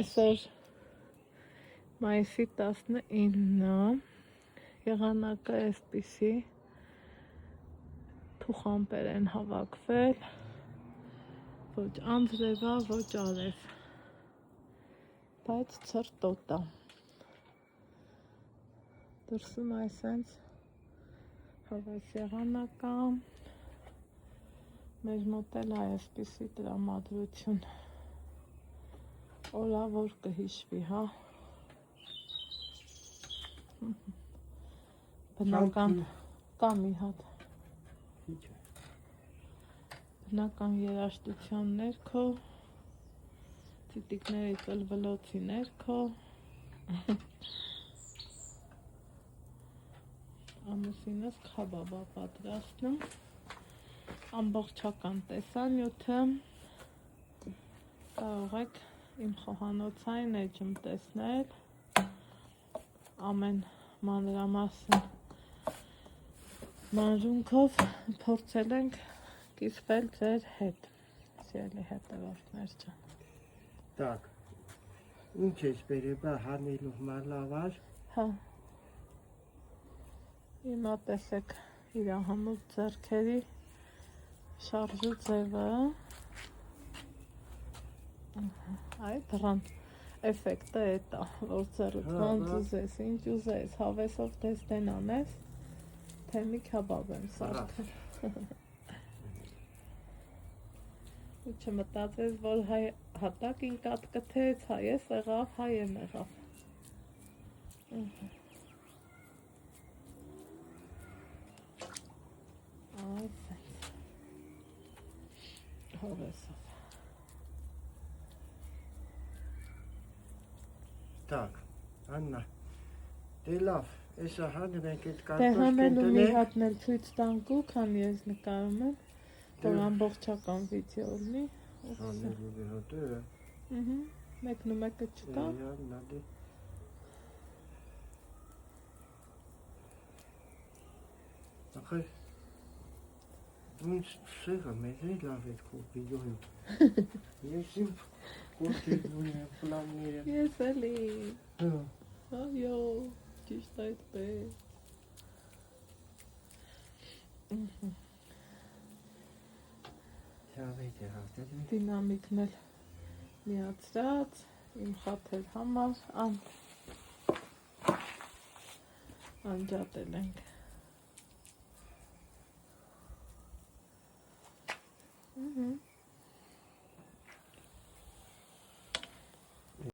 Այսօր մայիսի 19-ն է, եղանակը այսպիսի, թուխամպեր են հավաքվել, ոչ անձրև է, ոչ արև, բայց ցրտոտ է, դրսում այսենց հավես եղանակ է, մեր մոտ էլ այսպիսի տրամադրություն, օրավոր կհիշվի, հա, բնական կա մի հատ, բնական երաժշտության ներքո, ծիտիկների կլվլոցի ներքո, ամուսինս քաբաբ է պատրաստում, ամբողջական տեսանյութը կարող եք իմ խոհանոցային էջում տեսնել, ամեն մանրամասն մանրունքով փորձել ենք կիսվել ձեր հետ, սիրելի հետևորդներ ջան։ Так, ինչ ես բերեբա հանելու մալավար։ Հա։ Հիմա տեսեք իր հմուտ ձեռքերի շարժու ձևը, այ դրան էֆեկտը էտա, որ ձեռդ ոնց ուզես, ինչ ուզես, հավեսով տեստեն անես, թե մի քաբաբ եմ սարքել։ Ու չմտածես, որ հայ հատակին կատկթեց, հայես եղավ, հայեմ եղավ։ Այսպես, հավեսով։ Так, Աննա, դե լավ, էսա հանը մենք այդ Դե կարտոշկին հանելու մի տնենք։ հատն էլ ցույց տանք ու քանի ես նկարում եմ, որ ամբողջական վիդեո լինի։ Հանելու մի հատ է։ Մեկն ու մեկը չկա։ Աննա, դե։ Ախր, ինձ սեղը մեզ է լավ էդ քո վիդեոյում։ Ես իմ կորտիգ ունեմ, պլանները։ Ես էլի։ Հա։ Այո, ճիշտ այդպես։ Շավետ է հաստատ։ Դինամիկն էլ միացրած, իմ խաթեր համար անջատել ենք։